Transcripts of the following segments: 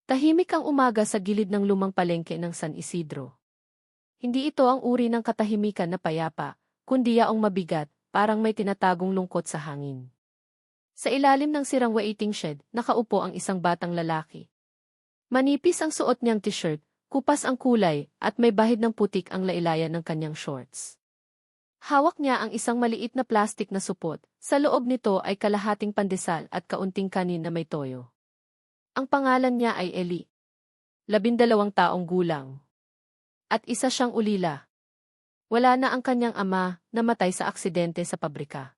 Tahimik ang umaga sa gilid ng lumang palengke ng San Isidro. Hindi ito ang uri ng katahimikan na payapa, kundi yaong mabigat, parang may tinatagong lungkot sa hangin. Sa ilalim ng sirang waiting shed, nakaupo ang isang batang lalaki. Manipis ang suot niyang t-shirt, kupas ang kulay, at may bahid ng putik ang lailayan ng kanyang shorts. Hawak niya ang isang maliit na plastik na supot, sa loob nito ay kalahating pandesal at kaunting kanin na may toyo. Ang pangalan niya ay Eli. 12 taong gulang. At isa siyang ulila. Wala na ang kanyang ama, namatay sa aksidente sa pabrika.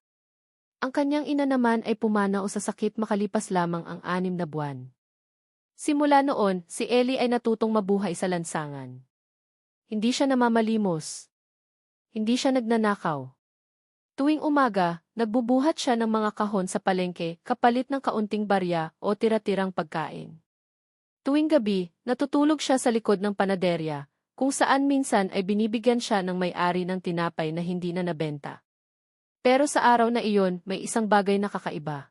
Ang kanyang ina naman ay pumanaw sa sakit makalipas lamang ang 6 na buwan. Simula noon, si Eli ay natutong mabuhay sa lansangan. Hindi siya namamalimos. Hindi siya nagnanakaw. Tuwing umaga, nagbubuhat siya ng mga kahon sa palengke kapalit ng kaunting barya o tira-tirang pagkain. Tuwing gabi, natutulog siya sa likod ng panaderya, kung saan minsan ay binibigyan siya ng may-ari ng tinapay na hindi na nabenta. Pero sa araw na iyon, may isang bagay na kakaiba.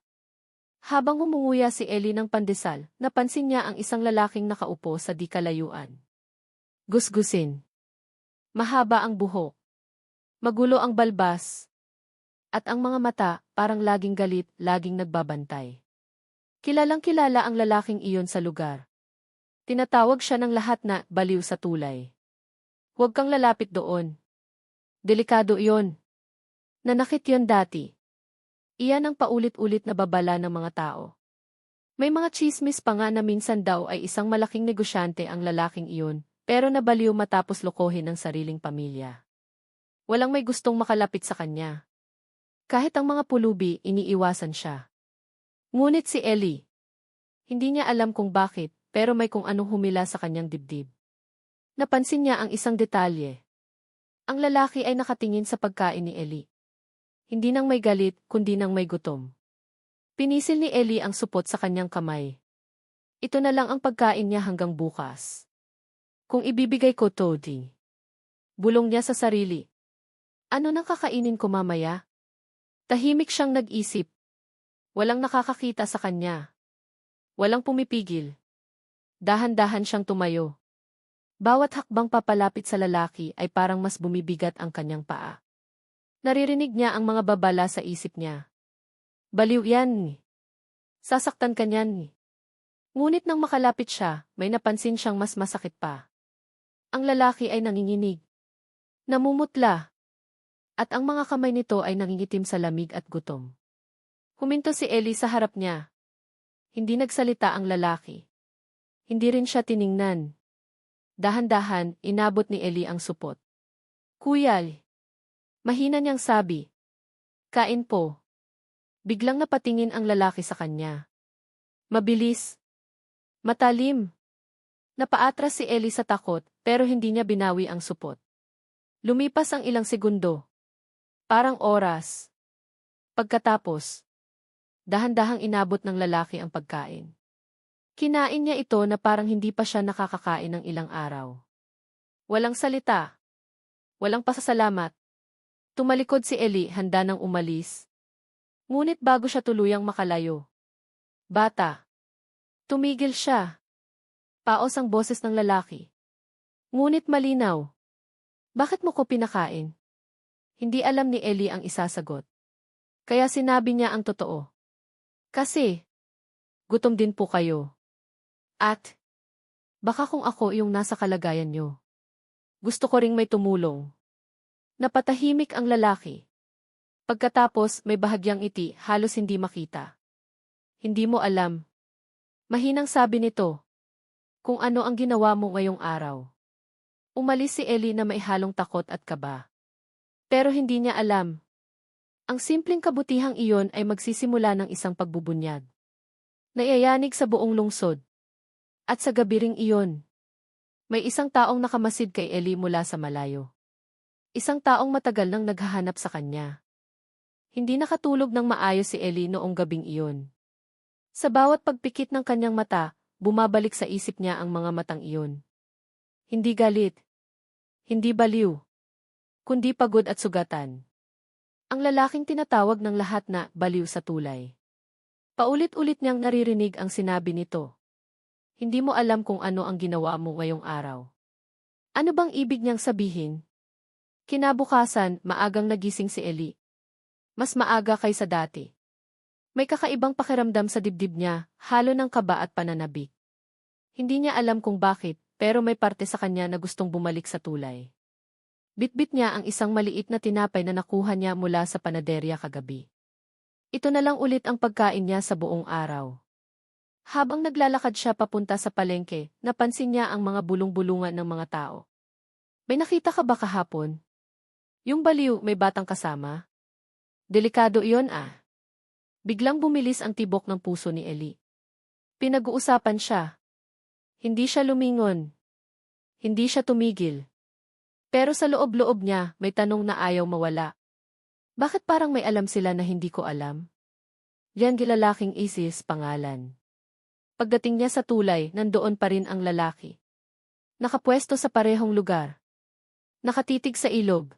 Habang umunguya si Eli ng pandesal, napansin niya ang isang lalaking nakaupo sa di kalayuan. Gusgusin. Mahaba ang buhok. Magulo ang balbas. At ang mga mata, parang laging galit, laging nagbabantay. Kilalang-kilala ang lalaking iyon sa lugar. Tinatawag siya ng lahat na baliw sa tulay. Huwag kang lalapit doon. Delikado iyon. Nanakit yon dati. Iyan ang paulit-ulit na babala ng mga tao. May mga tsismis pa nga na minsan daw ay isang malaking negosyante ang lalaking iyon, pero nabaliw matapos lokohin ng sariling pamilya. Walang may gustong makalapit sa kanya. Kahit ang mga pulubi, iniiwasan siya. Ngunit si Eli, hindi niya alam kung bakit, pero may kung anong humila sa kanyang dibdib. Napansin niya ang isang detalye. Ang lalaki ay nakatingin sa pagkain ni Eli. Hindi nang may galit, kundi nang may gutom. Pinisil ni Eli ang supot sa kanyang kamay. Ito na lang ang pagkain niya hanggang bukas. Kung ibibigay ko Todi. Bulong niya sa sarili. Ano nang kakainin ko mamaya? Tahimik siyang nag-isip. Walang nakakakita sa kanya. Walang pumipigil. Dahan-dahan siyang tumayo. Bawat hakbang papalapit sa lalaki ay parang mas bumibigat ang kanyang paa. Naririnig niya ang mga babala sa isip niya. Baliw yan. Sasaktan ka niyan. Ngunit nang makalapit siya, may napansin siyang mas masakit pa. Ang lalaki ay nanginginig. Namumutla. At ang mga kamay nito ay nangingitim sa lamig at gutom. Huminto si Eli sa harap niya. Hindi nagsalita ang lalaki. Hindi rin siya tiningnan. Dahan-dahan, inabot ni Eli ang supot. Kuyal. Mahina niyang sabi. Kain po. Biglang napatingin ang lalaki sa kanya. Mabilis. Matalim. Napaatras si Eli sa takot, pero hindi niya binawi ang supot. Lumipas ang ilang segundo. Parang oras. Pagkatapos, dahan-dahang inabot ng lalaki ang pagkain. Kinain niya ito na parang hindi pa siya nakakakain ng ilang araw. Walang salita. Walang pasasalamat. Tumalikod si Eli, handa nang umalis. Ngunit bago siya tuluyang makalayo. Bata. Tumigil siya. Paos ang boses ng lalaki. Ngunit malinaw. Bakit mo ko pinakain? Hindi alam ni Eli ang isasagot. Kaya sinabi niya ang totoo. Kasi, gutom din po kayo. At, baka kung ako yung nasa kalagayan niyo. Gusto ko ring may tumulong. Napatahimik ang lalaki. Pagkatapos may bahagyang ngiti, halos hindi makita. Hindi mo alam. Mahinang sabi nito. Kung ano ang ginawa mo ngayong araw. Umalis si Eli na may halong takot at kaba. Pero hindi niya alam. Ang simpleng kabutihang iyon ay magsisimula ng isang pagbubunyag. Naiyayanig sa buong lungsod. At sa gabi ring iyon, may isang taong nakamasid kay Eli mula sa malayo. Isang taong matagal nang naghahanap sa kanya. Hindi nakatulog ng maayos si Eli noong gabing iyon. Sa bawat pagpikit ng kanyang mata, bumabalik sa isip niya ang mga matang iyon. Hindi galit. Hindi baliw. Kundi pagod at sugatan. Ang lalaking tinatawag ng lahat na baliw sa tulay. Paulit-ulit niyang naririnig ang sinabi nito. Hindi mo alam kung ano ang ginawa mo ngayong araw. Ano bang ibig niyang sabihin? Kinabukasan, maagang nagising si Ellie. Mas maaga kaysa dati. May kakaibang pakiramdam sa dibdib niya, halo ng kaba at pananabik. Hindi niya alam kung bakit, pero may parte sa kanya na gustong bumalik sa tulay. Bitbit niya ang isang maliit na tinapay na nakuha niya mula sa panaderya kagabi. Ito na lang ulit ang pagkain niya sa buong araw. Habang naglalakad siya papunta sa palengke, napansin niya ang mga bulong-bulungan ng mga tao. May nakita ka ba kahapon? Yung baliw, may batang kasama? Delikado iyon ah. Biglang bumilis ang tibok ng puso ni Ellie. Pinag-uusapan siya. Hindi siya lumingon. Hindi siya tumigil. Pero sa loob-loob niya, may tanong na ayaw mawala. Bakit parang may alam sila na hindi ko alam? Yan gilalaking Isis pangalan. Pagdating niya sa tulay, nandoon pa rin ang lalaki. Nakapwesto sa parehong lugar. Nakatitig sa ilog.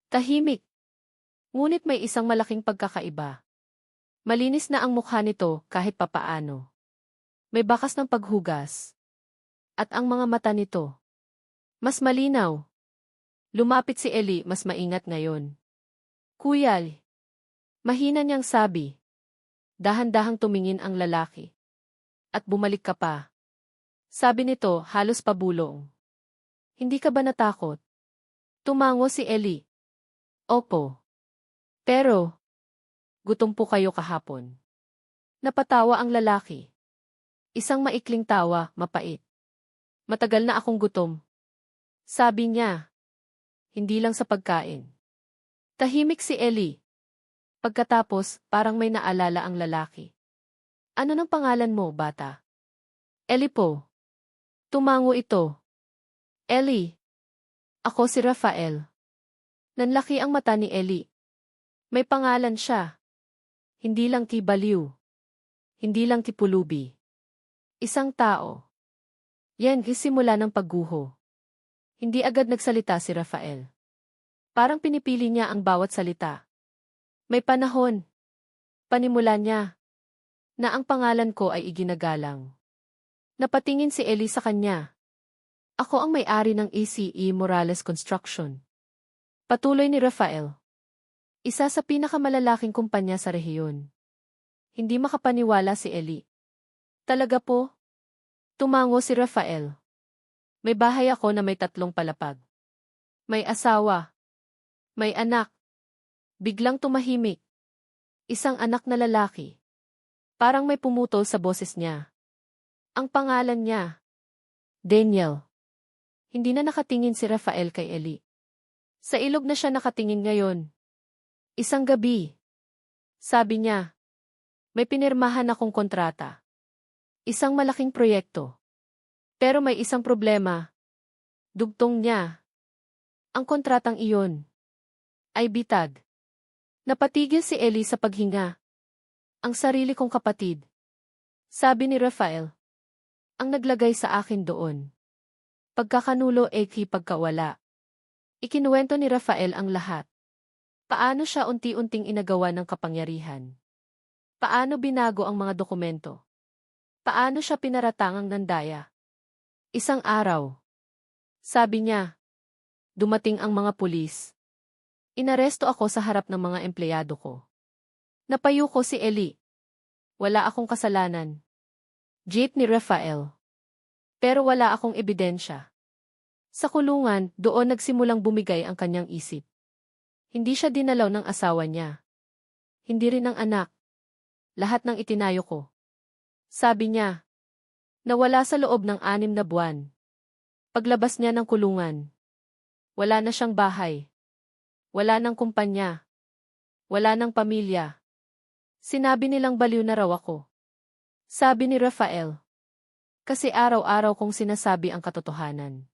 Tahimik. Ngunit may isang malaking pagkakaiba. Malinis na ang mukha nito kahit papaano. May bakas ng paghugas. At ang mga mata nito. Mas malinaw. Lumapit si Ellie, mas maingat ngayon. Kuyal. Mahina niyang sabi. Dahan-dahang tumingin ang lalaki. At bumalik ka pa. Sabi nito, halos pabulong. Hindi ka ba natakot? Tumango si Ellie. Opo. Pero, gutom po kayo kahapon. Napatawa ang lalaki. Isang maikling tawa, mapait. Matagal na akong gutom. Sabi niya. Hindi lang sa pagkain. Tahimik si Ellie. Pagkatapos, parang may naalala ang lalaki. Ano ng pangalan mo, bata? Ellie po. Tumango ito. Ellie. Ako si Rafael. Nanlaki ang mata ni Ellie. May pangalan siya. Hindi lang Baliw. Hindi lang Pulubi. Isang tao. Yan, simula ng pagguho. Hindi agad nagsalita si Rafael. Parang pinipili niya ang bawat salita. May panahon. Panimula niya. Na ang pangalan ko ay iginagalang. Napatingin si Ellie sa kanya. Ako ang may-ari ng ACE Morales Construction. Patuloy ni Rafael. Isa sa pinakamalalaking kumpanya sa rehiyon. Hindi makapaniwala si Ellie. Talaga po? Tumango si Rafael. May bahay ako na may 3 palapag. May asawa. May anak. Biglang tumahimik. Isang anak na lalaki. Parang may pumutol sa boses niya. Ang pangalan niya. Daniel. Hindi na nakatingin si Rafael kay Ellie. Sa ilog na siya nakatingin ngayon. Isang gabi. Sabi niya. May pinirmahan akong kontrata. Isang malaking proyekto. Pero may isang problema. Dugtong niya. Ang kontratang iyon. Ay bitag. Napatigil si Ellie sa paghinga. Ang sarili kong kapatid. Sabi ni Rafael. Ang naglagay sa akin doon. Pagkakanulo pagkawala. Ikinuwento ni Rafael ang lahat. Paano siya unti-unting inagawa ng kapangyarihan. Paano binago ang mga dokumento. Paano siya pinaratangang nandaya. Isang araw. Sabi niya. Dumating ang mga pulis. Inaresto ako sa harap ng mga empleyado ko. Napayuko si Ellie. Wala akong kasalanan. Jeep ni Rafael. Pero wala akong ebidensya. Sa kulungan, doon nagsimulang bumigay ang kanyang isip. Hindi siya dinalaw ng asawa niya. Hindi rin ng anak. Lahat ng itinayo ko. Sabi niya. Nawala sa loob ng 6 na buwan. Paglabas niya ng kulungan. Wala na siyang bahay. Wala ng kumpanya. Wala ng pamilya. Sinabi nilang baliw na raw ako. Sabi ni Rafael. Kasi araw-araw kong sinasabi ang katotohanan.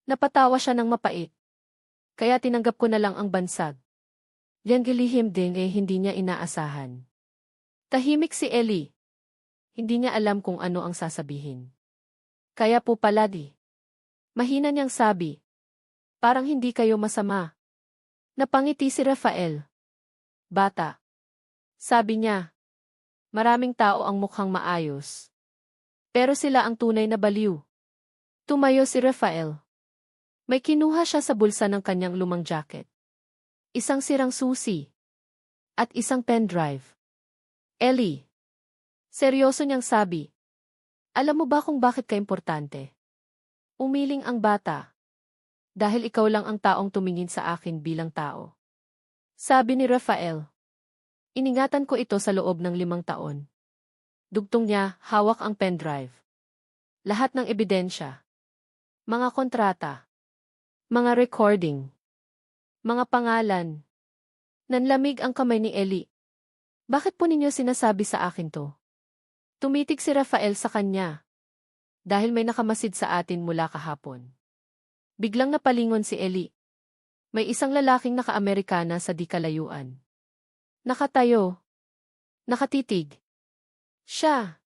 Napatawa siya ng mapait. Kaya tinanggap ko na lang ang bansag. Yan gilihim din hindi niya inaasahan. Tahimik si Ellie. Hindi niya alam kung ano ang sasabihin. Kaya po pala di. Mahina niyang sabi. Parang hindi kayo masama. Napangiti si Rafael. Bata. Sabi niya. Maraming tao ang mukhang maayos. Pero sila ang tunay na baliw. Tumayo si Rafael. May kinuha siya sa bulsa ng kanyang lumang jacket. Isang sirang susi. At isang pendrive. Ellie. Seryoso niyang sabi. Alam mo ba kung bakit ka importante? Umiling ang bata. Dahil ikaw lang ang taong tumingin sa akin bilang tao. Sabi ni Rafael. Iningatan ko ito sa loob ng 5 taon. Dugtong niya, hawak ang pendrive. Lahat ng ebidensya. Mga kontrata. Mga recording. Mga pangalan. Nanlamig ang kamay ni Ellie. Bakit po ninyo sinasabi sa akin to? Tumitig si Rafael sa kanya. Dahil may nakamasid sa atin mula kahapon. Biglang napalingon si Ellie. May isang lalaking naka-Amerikana sa di kalayuan. Nakatayo. Nakatitig. Siya.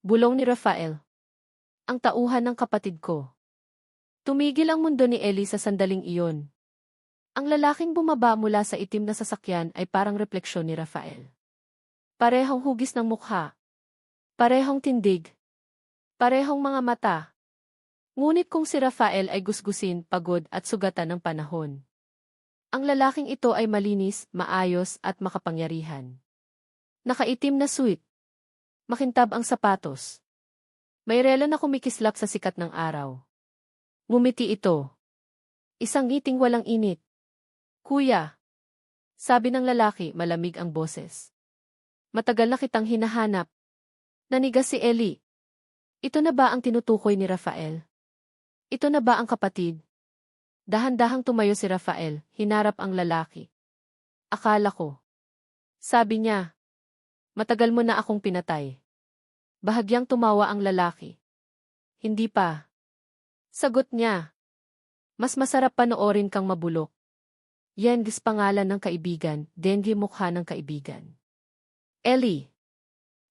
Bulong ni Rafael. Ang tauhan ng kapatid ko. Tumigil ang mundo ni Ellie sa sandaling iyon. Ang lalaking bumaba mula sa itim na sasakyan ay parang refleksyon ni Rafael. Parehong hugis ng mukha. Parehong tindig. Parehong mga mata. Ngunit kung si Rafael ay gusgusin, pagod at sugatan ng panahon. Ang lalaking ito ay malinis, maayos at makapangyarihan. Nakaitim na suit. Makintab ang sapatos. May relo na kumikislap sa sikat ng araw. Ngumiti ito. Isang ngiting walang init. Kuya. Sabi ng lalaki, malamig ang boses. Matagal na kitang hinahanap. Nanigas si Ellie. Ito na ba ang tinutukoy ni Rafael? Ito na ba ang kapatid? Dahan-dahang tumayo si Rafael, hinarap ang lalaki. Akala ko. Sabi niya. Matagal mo na akong pinatay. Bahagyang tumawa ang lalaki. Hindi pa. Sagot niya. Mas masarap panoorin kang mabulok. Yan gis pangalan ng kaibigan, dengue mukha ng kaibigan. Ellie.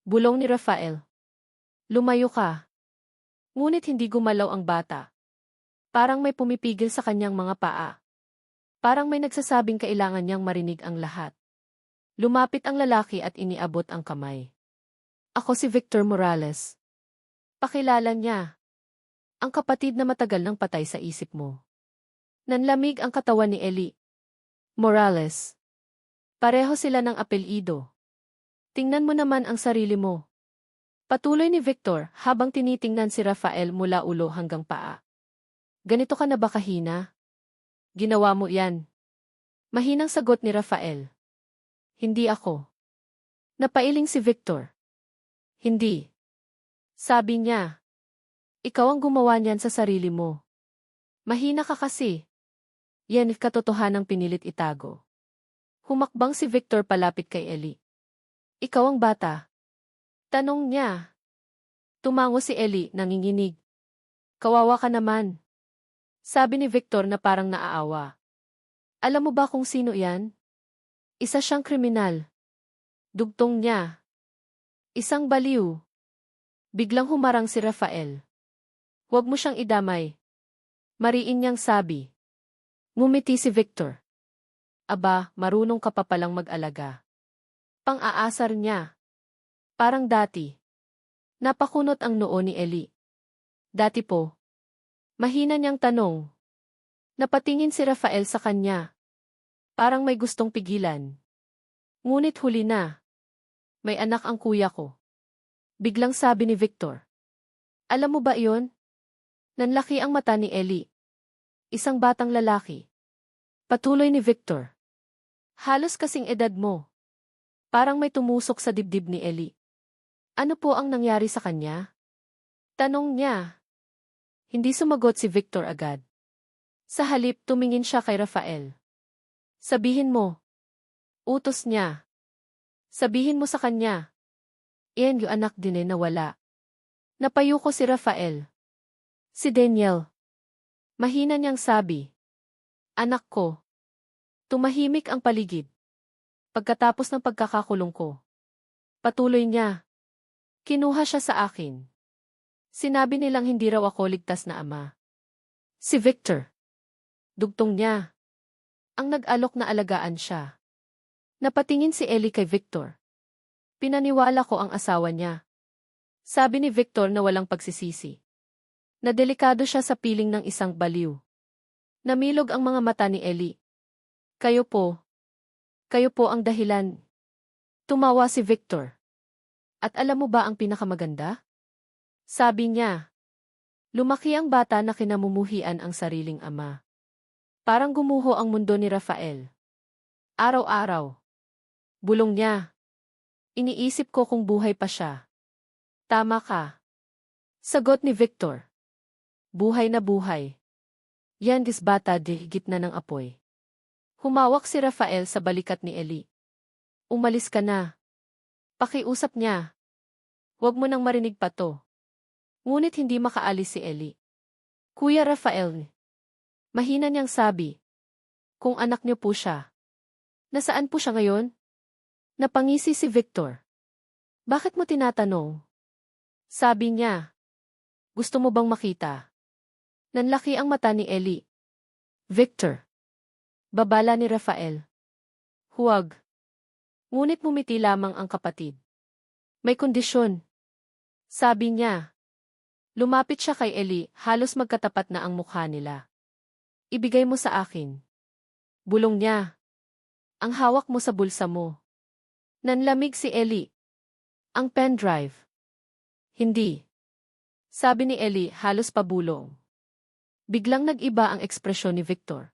Bulong ni Rafael. Lumayo ka. Ngunit hindi gumalaw ang bata. Parang may pumipigil sa kanyang mga paa. Parang may nagsasabing kailangan niyang marinig ang lahat. Lumapit ang lalaki at iniabot ang kamay. Ako si Victor Morales. Pakilala niya. Ang kapatid na matagal nang patay sa isip mo. Nanlamig ang katawan ni Ellie. Morales. Pareho sila ng apelyido. Tingnan mo naman ang sarili mo. Patuloy ni Victor habang tinitingnan si Rafael mula ulo hanggang paa. Ganito ka na ba kahina? Ginawa mo yan. Mahinang sagot ni Rafael. Hindi ako. Napailing si Victor. Hindi. Sabi niya. Ikaw ang gumawa niyan sa sarili mo. Mahina ka kasi. Yan katotohanang pinilit itago. Humakbang si Victor palapit kay Ellie. Ikaw ang bata. Tanong niya. Tumango si Ellie, nanginginig. Kawawa ka naman. Sabi ni Victor na parang naaawa. Alam mo ba kung sino yan? Isa siyang kriminal. Dugtong niya. Isang baliw. Biglang humarang si Rafael. Huwag mo siyang idamay. Mariin niyang sabi. Ngumiti si Victor. Aba, marunong ka pa palang mag-alaga. Pang-aasar niya. Parang dati. Napakunot ang noo ni Ellie. Dati po. Mahina niyang tanong. Napatingin si Rafael sa kanya. Parang may gustong pigilan. Ngunit huli na. May anak ang kuya ko. Biglang sabi ni Victor. Alam mo ba iyon? Nanlaki ang mata ni Ellie. Isang batang lalaki. Patuloy ni Victor. Halos kasing edad mo. Parang may tumusok sa dibdib ni Ellie. Ano po ang nangyari sa kanya? Tanong niya. Hindi sumagot si Victor agad. Sa halip tumingin siya kay Rafael. Sabihin mo. Utos niya. Sabihin mo sa kanya. Iyan yung anak din na wala. Napayuko si Rafael. Si Daniel. Mahina niyang sabi. Anak ko. Tumahimik ang paligid. Pagkatapos ng pagkakakulong ko. Patuloy niya. Kinuha siya sa akin. Sinabi nilang hindi raw ako ligtas na ama. Si Victor. Dugtong niya. Ang nag-alok na alagaan siya. Napatingin si Ellie kay Victor. Pinaniwala ko ang asawa niya. Sabi ni Victor na walang pagsisisi. Nadelikado siya sa piling ng isang baliw. Namilog ang mga mata ni Ellie. Kayo po ang dahilan. Tumawa si Victor. At alam mo ba ang pinakamaganda? Sabi niya. Lumaki ang bata na kinamumuhian ang sariling ama. Parang gumuho ang mundo ni Rafael. Araw-araw. Bulong niya. Iniisip ko kung buhay pa siya. Tama ka. Sagot ni Victor. Buhay na buhay. Yan bata di gitna ng apoy. Humawak si Rafael sa balikat ni Ellie. Umalis ka na. Pakiusap niya. Huwag mo nang marinig pa to. Ngunit hindi makaalis si Ellie. Kuya Rafael. Mahina niyang sabi. Kung anak niyo po siya. Nasaan po siya ngayon? Napangisi si Victor. Bakit mo tinatanong? Sabi niya. Gusto mo bang makita? Nanlaki ang mata ni Ellie. Victor. Babala ni Rafael. Huwag. Ngunit mumiti lamang ang kapatid. May kondisyon. Sabi niya. Lumapit siya kay Ellie, halos magkatapat na ang mukha nila. Ibigay mo sa akin. Bulong niya. Ang hawak mo sa bulsa mo. Nanlamig si Ellie. Ang pen drive. Hindi. Sabi ni Ellie halos pabulong. Biglang nag-iba ang ekspresyon ni Victor.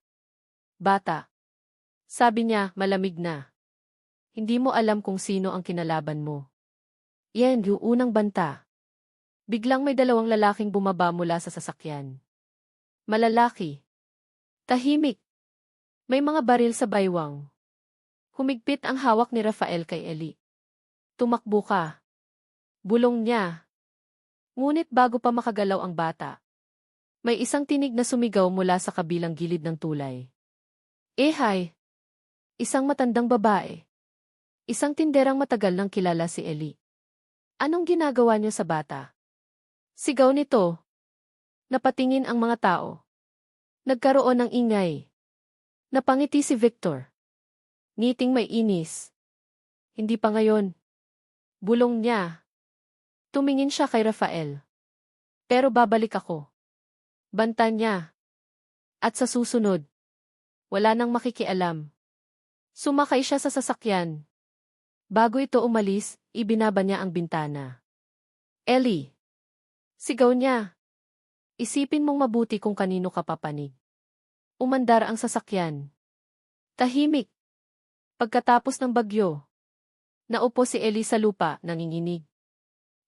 Bata. Sabi niya malamig na. Hindi mo alam kung sino ang kinalaban mo. Yan yung unang banta. Biglang may dalawang lalaking bumaba mula sa sasakyan. Malalaki. Tahimik. May mga baril sa baywang. Humigpit ang hawak ni Rafael kay Ellie. Tumakbo ka. Bulong niya. Ngunit bago pa makagalaw ang bata, may isang tinig na sumigaw mula sa kabilang gilid ng tulay. Ehay! Isang matandang babae. Isang tinderang matagal nang kilala si Ellie. Anong ginagawa niyo sa bata? Sigaw nito. Napatingin ang mga tao. Nagkaroon ng ingay. Napangiti si Victor. Ngiting may inis. Hindi pa ngayon. Bulong niya. Tumingin siya kay Rafael. Pero babalik ako. Banta niya. At sa susunod, wala nang makikialam. Sumakay siya sa sasakyan. Bago ito umalis, ibinaba niya ang bintana. Ellie. Sigaw niya. Isipin mong mabuti kung kanino ka papanig. Umandar ang sasakyan. Tahimik. Pagkatapos ng bagyo, naupo si Ellie sa lupa, nanginginig.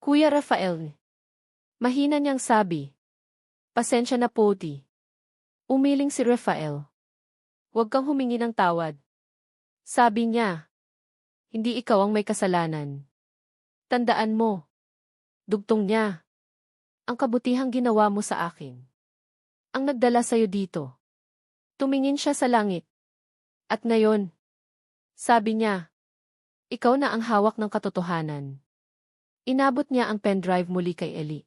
Kuya Rafael. Mahina niyang sabi. Pasensya na po, di. Umiling si Rafael. Huwag kang humingi ng tawad. Sabi niya. Hindi ikaw ang may kasalanan. Tandaan mo. Dugtong niya. Ang kabutihang ginawa mo sa akin. Ang nagdala sa'yo dito. Tumingin siya sa langit. At ngayon, sabi niya, ikaw na ang hawak ng katotohanan. Inabot niya ang pendrive muli kay Ellie.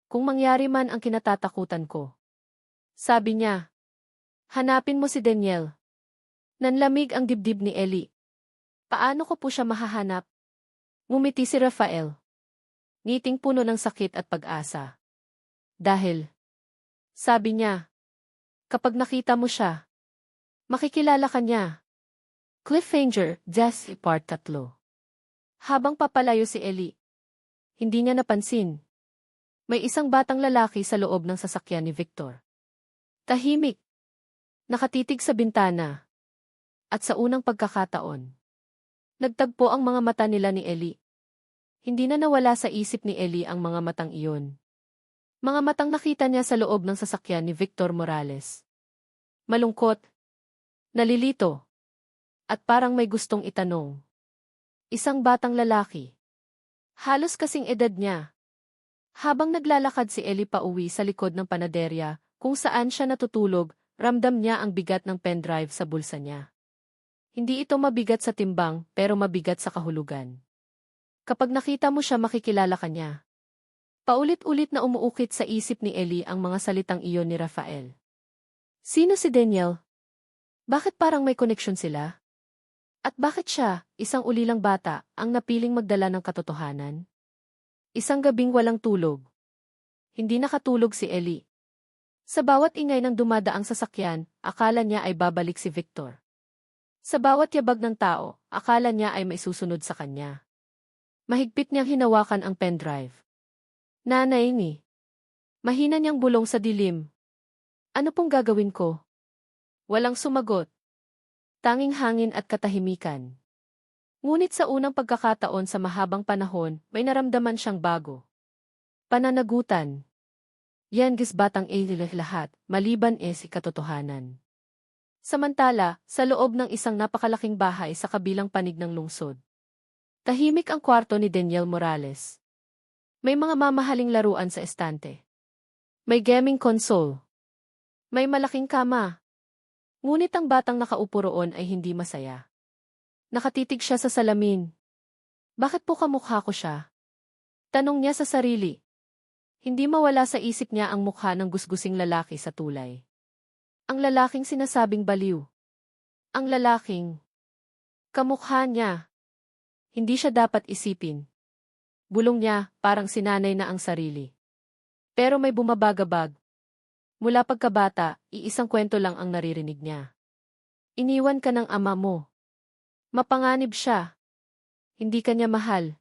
Kung mangyari man ang kinatatakutan ko. Sabi niya, hanapin mo si Daniel. Nanlamig ang dibdib ni Ellie. Paano ko po siya mahahanap? Ngumiti si Rafael. Ngiting puno ng sakit at pag-asa. Dahil, sabi niya, kapag nakita mo siya, makikilala ka niya. Cliffhanger, Death Part 3. Habang papalayo si Ellie, hindi niya napansin. May isang batang lalaki sa loob ng sasakyan ni Victor. Tahimik. Nakatitig sa bintana. At sa unang pagkakataon, nagtagpo ang mga mata nila ni Ellie. Hindi na nawala sa isip ni Ellie ang mga matang iyon. Mga matang nakita niya sa loob ng sasakyan ni Victor Morales. Malungkot, nalilito, at parang may gustong itanong. Isang batang lalaki. Halos kasing edad niya. Habang naglalakad si Ellie pauwi sa likod ng panaderya, kung saan siya natutulog, ramdam niya ang bigat ng pendrive sa bulsa niya. Hindi ito mabigat sa timbang, pero mabigat sa kahulugan. Kapag nakita mo siya, makikilala ka niya. Paulit-ulit na umuukit sa isip ni Ellie ang mga salitang iyon ni Rafael. Sino si Daniel? Bakit parang may koneksyon sila? At bakit siya, isang ulilang bata, ang napiling magdala ng katotohanan? Isang gabing walang tulog. Hindi nakatulog si Ellie. Sa bawat ingay ng dumadaang sasakyan, akala niya ay babalik si Victor. Sa bawat yabag ng tao, akala niya ay may susunod sa kanya. Mahigpit niyang hinawakan ang pendrive. Nanay ni. Mahina niyang bulong sa dilim. Ano pong gagawin ko? Walang sumagot. Tanging hangin at katahimikan. Ngunit sa unang pagkakataon sa mahabang panahon, may naramdaman siyang bago. Pananagutan. Yan gisbatang lahat, maliban si katotohanan. Samantala, sa loob ng isang napakalaking bahay sa kabilang panig ng lungsod. Tahimik ang kwarto ni Daniel Morales. May mga mamahaling laruan sa estante. May gaming console. May malaking kama. Ngunit ang batang nakaupo roon ay hindi masaya. Nakatitig siya sa salamin. Bakit po kamukha ko siya? Tanong niya sa sarili. Hindi mawala sa isip niya ang mukha ng gusgusing lalaki sa tulay. Ang lalaking sinasabing baliw. Ang lalaking kamukha niya. Hindi siya dapat isipin. Bulong niya, parang sinanay na ang sarili. Pero may bumabagabag. Mula pagkabata, iisang kwento lang ang naririnig niya. Iniwan ka ng ama mo. Mapanganib siya. Hindi ka niya mahal.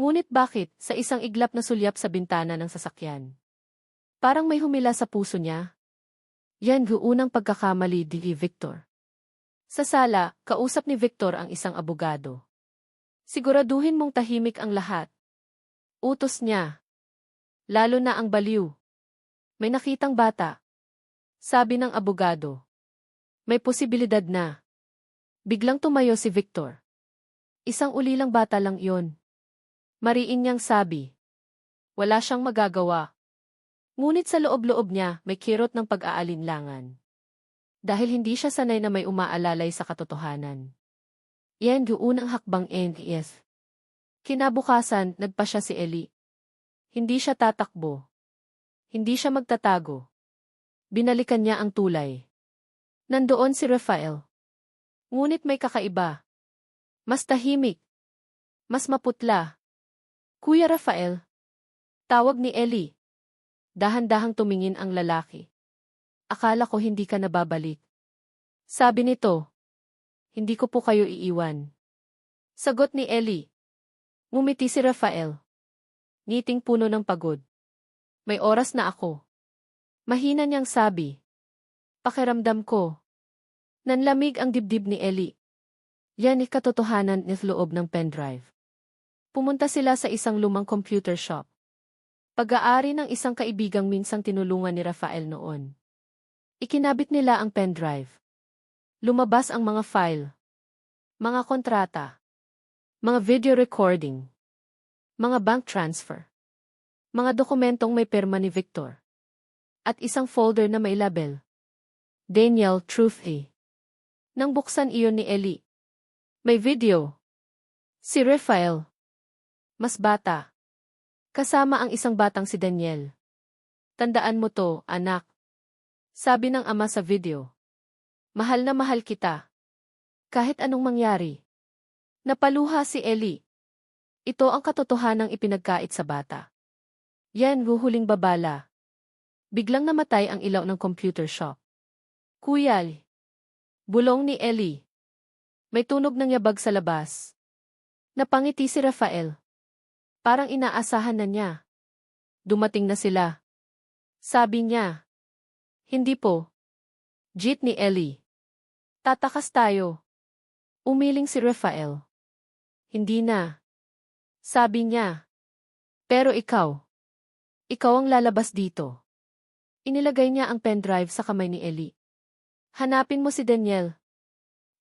Ngunit bakit, sa isang iglap na sulyap sa bintana ng sasakyan? Parang may humila sa puso niya. Yan unang pagkakamali ni Victor. Sa sala, kausap ni Victor ang isang abogado. Siguraduhin mong tahimik ang lahat. Utos niya. Lalo na ang baliw. May nakitang bata. Sabi ng abogado. May posibilidad na. Biglang tumayo si Victor. Isang ulilang bata lang yon. Mariin niyang sabi. Wala siyang magagawa. Ngunit sa loob-loob niya may kirot ng pag-aalinlangan. Dahil hindi siya sanay na may umaalalay sa katotohanan. Yan unang hakbang NES. Kinabukasan, nagpa siya si Ellie. Hindi siya tatakbo. Hindi siya magtatago. Binalikan niya ang tulay. Nandoon si Rafael. Ngunit may kakaiba. Mas tahimik. Mas maputla. Kuya Rafael. Tawag ni Ellie. Dahan-dahang tumingin ang lalaki. Akala ko hindi ka nababalik. Sabi nito. Hindi ko po kayo iiwan. Sagot ni Ellie. Ngumiti si Rafael. Ngiting puno ng pagod. May oras na ako. Mahina niyang sabi. Pakiramdam ko. Nanlamig ang dibdib ni Ellie. Yan katotohanan ng loob ng pendrive. Pumunta sila sa isang lumang computer shop. Pag-aari ng isang kaibigang minsang tinulungan ni Rafael noon. Ikinabit nila ang pendrive. Lumabas ang mga file. Mga kontrata. Mga video recording. Mga bank transfer. Mga dokumentong may perma ni Victor. At isang folder na may label. Daniel Truthy. Nang buksan iyon ni Ellie. May video. Si Rafael. Mas bata. Kasama ang isang batang si Daniel. Tandaan mo to, anak. Sabi ng ama sa video. Mahal na mahal kita. Kahit anong mangyari. Napaluha si Ellie. Ito ang katotohanang ipinagkait sa bata. Yan huhuling babala. Biglang namatay ang ilaw ng computer shop. Kuya. Bulong ni Ellie. May tunog ng yabag sa labas. Napangiti si Rafael. Parang inaasahan na niya. Dumating na sila. Sabi niya. Hindi po. Jeet ni Ellie. Tatakas tayo. Umiling si Rafael. Hindi na. Sabi niya. Pero ikaw. Ikaw ang lalabas dito. Inilagay niya ang pendrive sa kamay ni Ellie. Hanapin mo si Daniel.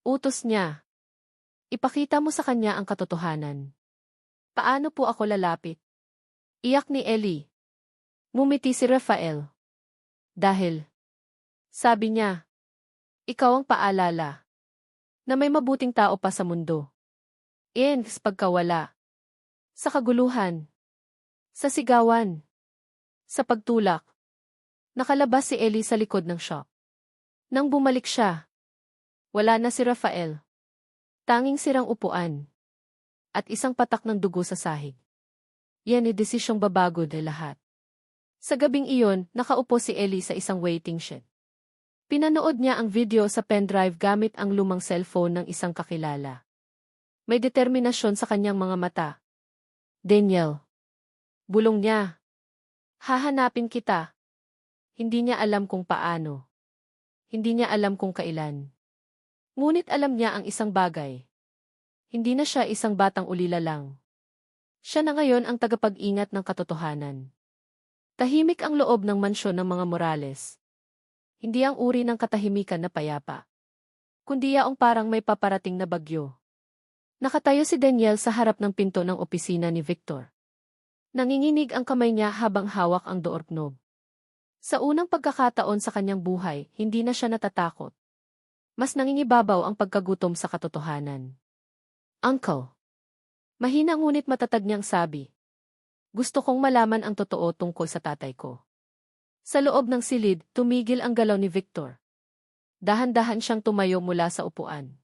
Utos niya. Ipakita mo sa kanya ang katotohanan. Paano po ako lalapit? Iyak ni Ellie. Ngumiti si Rafael. Dahil. Sabi niya. Ikaw ang paalala. Na may mabuting tao pa sa mundo. Sa pagkawala. Sa kaguluhan. Sa sigawan. Sa pagtulak. Nakalabas si Ellie sa likod ng shop. Nang bumalik siya. Wala na si Rafael. Tanging sirang upuan. At isang patak ng dugo sa sahig. Yan ay desisyong babago de lahat. Sa gabing iyon, nakaupo si Ellie sa isang waiting shed. Pinanood niya ang video sa pendrive gamit ang lumang cellphone ng isang kakilala. May determinasyon sa kanyang mga mata. Daniel. Bulong niya. Hahanapin kita. Hindi niya alam kung paano. Hindi niya alam kung kailan. Ngunit alam niya ang isang bagay. Hindi na siya isang batang ulila lang. Siya na ngayon ang tagapag-ingat ng katotohanan. Tahimik ang loob ng mansyon ng mga Morales. Hindi ang uri ng katahimikan na payapa, kundi yaong parang may paparating na bagyo. Nakatayo si Daniel sa harap ng pinto ng opisina ni Victor. Nanginginig ang kamay niya habang hawak ang doorknob. Sa unang pagkakataon sa kanyang buhay, hindi na siya natatakot. Mas nangingibabaw ang pagkagutom sa katotohanan. Uncle. Mahina ngunit matatag niyang sabi. Gusto kong malaman ang totoo tungkol sa tatay ko. Sa loob ng silid, tumigil ang galaw ni Victor. Dahan-dahan siyang tumayo mula sa upuan.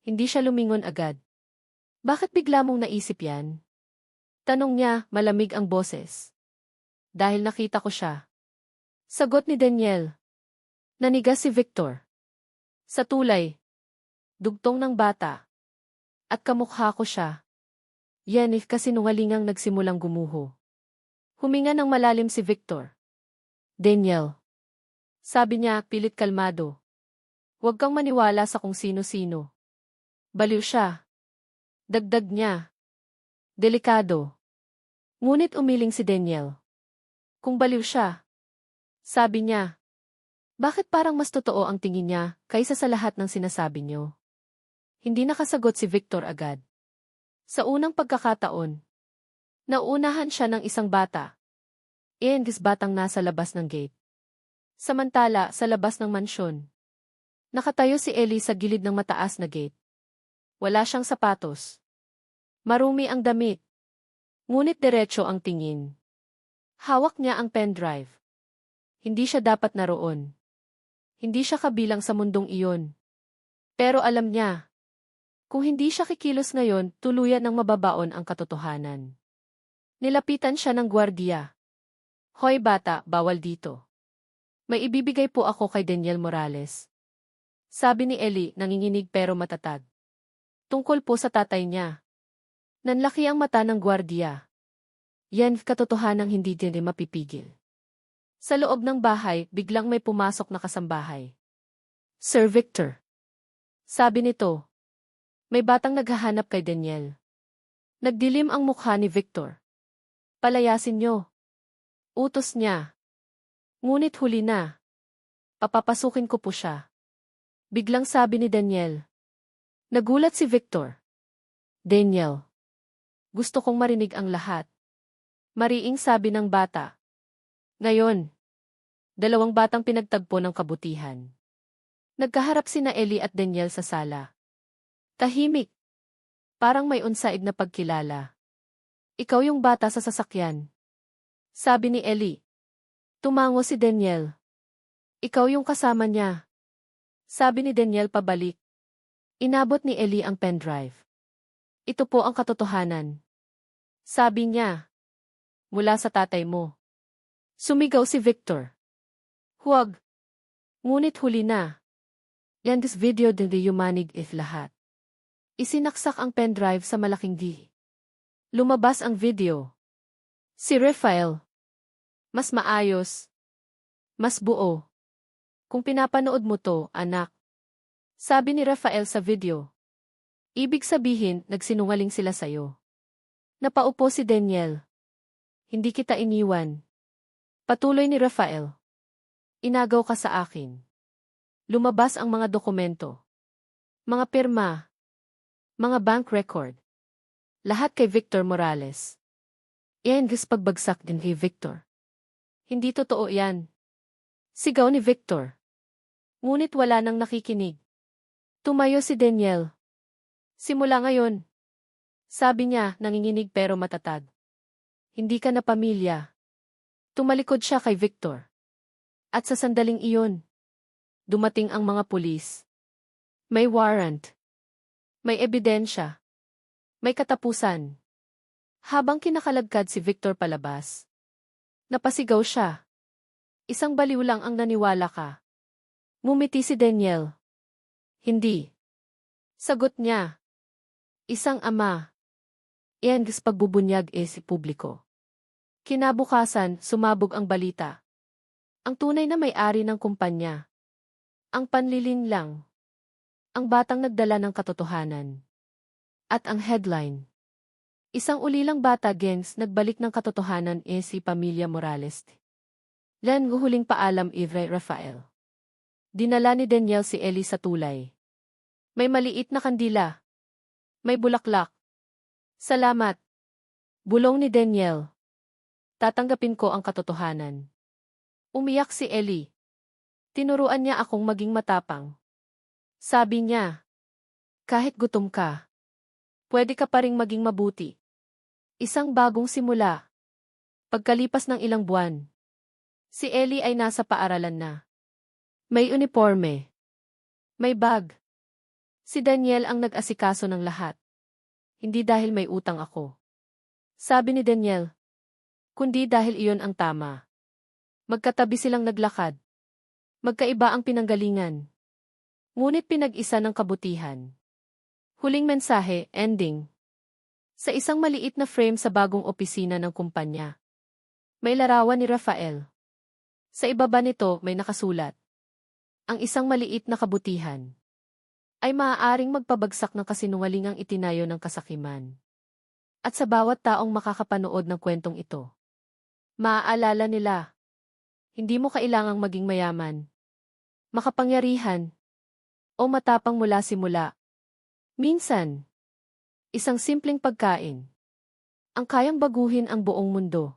Hindi siya lumingon agad. Bakit bigla mong naisip yan? Tanong niya, malamig ang boses. Dahil nakita ko siya. Sagot ni Daniel. Nanigas si Victor. Sa tulay. Dugtong ng bata. At kamukha ko siya. Yan kasinungalingang nagsimulang gumuho. Huminga ng malalim si Victor. Daniel. Sabi niya, pilit kalmado. Huwag kang maniwala sa kung sino-sino. Baliw siya. Dagdag niya. Delikado. Ngunit umiling si Daniel. Kung baliw siya. Sabi niya. Bakit parang mas totoo ang tingin niya kaysa sa lahat ng sinasabi niyo? Hindi nakasagot si Victor agad. Sa unang pagkakataon, nauunahan siya ng isang bata. Batang nasa labas ng gate. Samantala, sa labas ng mansyon, nakatayo si Ellie sa gilid ng mataas na gate. Wala siyang sapatos. Marumi ang damit. Ngunit diretso ang tingin. Hawak niya ang pendrive. Hindi siya dapat naroon. Hindi siya kabilang sa mundong iyon. Pero alam niya, kung hindi siya kikilos ngayon, tuluyan ng mababaon ang katotohanan. Nilapitan siya ng gwardiya. Hoy bata, bawal dito. May ibibigay po ako kay Daniel Morales. Sabi ni Ellie, nanginginig pero matatag. Tungkol po sa tatay niya. Nanlaki ang mata ng gwardiya. Yan katotohanang hindi din mapipigil. Sa loob ng bahay, biglang may pumasok na kasambahay. Sir Victor. Sabi nito. May batang naghahanap kay Daniel. Nagdilim ang mukha ni Victor. Palayasin niyo. Utos niya. Ngunit huli na. Papapasukin ko po siya. Biglang sabi ni Daniel. Nagulat si Victor. Daniel. Gusto kong marinig ang lahat. Mariing sabi ng bata. Ngayon. Dalawang batang pinagtagpo ng kabutihan. Nagkaharap sina Ellie at Daniel sa sala. Tahimik. Parang may unsaig na pagkilala. Ikaw yung bata sa sasakyan. Sabi ni Ellie. Tumango si Daniel. Ikaw yung kasama niya. Sabi ni Daniel pabalik. Inabot ni Ellie ang pendrive. Ito po ang katotohanan. Sabi niya. Mula sa tatay mo. Sumigaw si Victor. Huwag. Ngunit huli na. Yan this video din di yumanig if lahat. Isinaksak ang pendrive sa malaking D. Lumabas ang video. Si Rafael. Mas maayos. Mas buo. Kung pinapanood mo to, anak. Sabi ni Rafael sa video. Ibig sabihin, nagsinungaling sila sayo. Napaupo si Daniel. Hindi kita iniwan. Patuloy ni Rafael. Inagaw ka sa akin. Lumabas ang mga dokumento. Mga pirma. Mga bank record. Lahat kay Victor Morales. Yan pagbagsak din kay Victor. Hindi totoo yan. Sigaw ni Victor. Ngunit wala nang nakikinig. Tumayo si Daniel. Simula ngayon. Sabi niya, nanginginig pero matatag. Hindi ka na pamilya. Tumalikod siya kay Victor. At sa sandaling iyon, dumating ang mga pulis. May warrant. May ebidensya. May katapusan. Habang kinakalagkad si Victor palabas, napasigaw siya. Isang baliw lang ang naniwala ka. Ngumiti si Daniel. Hindi. Sagot niya. Isang ama. Iyan pagbubunyag si publiko. Kinabukasan, sumabog ang balita. Ang tunay na may-ari ng kumpanya. Ang panlilinlang. Ang batang nagdala ng katotohanan. At ang headline. Isang ulilang bata gangs nagbalik ng katotohanan si Pamilya Morales. Lan huling paalam Ivre Rafael. Dinala ni Daniel si Ellie sa tulay. May maliit na kandila. May bulaklak. Salamat. Bulong ni Daniel. Tatanggapin ko ang katotohanan. Umiyak si Ellie. Tinuruan niya akong maging matapang. Sabi niya, kahit gutom ka, pwede ka pa ring maging mabuti. Isang bagong simula. Pagkalipas ng ilang buwan, si Ellie ay nasa paaralan na. May uniforme. May bag. Si Daniel ang nag-asikaso ng lahat. Hindi dahil may utang ako. Sabi ni Daniel, kundi dahil iyon ang tama. Magkatabi silang naglakad. Magkaiba ang pinanggalingan. Ngunit pinag-isa ng kabutihan. Huling mensahe, ending. Sa isang maliit na frame sa bagong opisina ng kumpanya. May larawan ni Rafael. Sa ibaba nito may nakasulat. Ang isang maliit na kabutihan ay maaaring magpabagsak ng kasinungalingang itinayo ng kasakiman. At sa bawat taong makakapanood ng kwentong ito, maaalala nila, hindi mo kailangang maging mayaman, makapangyarihan, o matapang mula simula. Minsan, isang simpleng pagkain ang kayang baguhin ang buong mundo.